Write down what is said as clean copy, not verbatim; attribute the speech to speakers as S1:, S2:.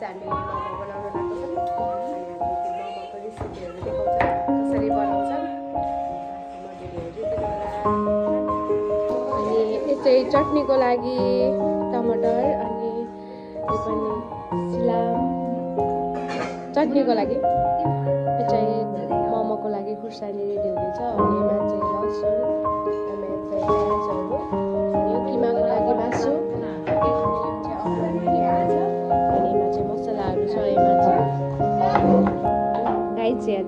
S1: चाहिँ हामी मोमो बनाउन लागेको छौँ अनि हामी त्यो मोमोको रेसिपीहरू देखाउँछौँ कसरी बनाउँछौँ अनि यो चाहिँ चटनीको लागि टमाटर अनि यो पनि सिलाम चटनीको लागि यो चाहिँ मोमोको लागि खुर्सानी रेडी हुनेछ अनि यसमा चाहिँ लसुन अनि प्याजहरू अनि यो किमाको लागि मासु अनि यसमा चाहिँ मसलाहरू छ यसमा चाहिँ गाई चिया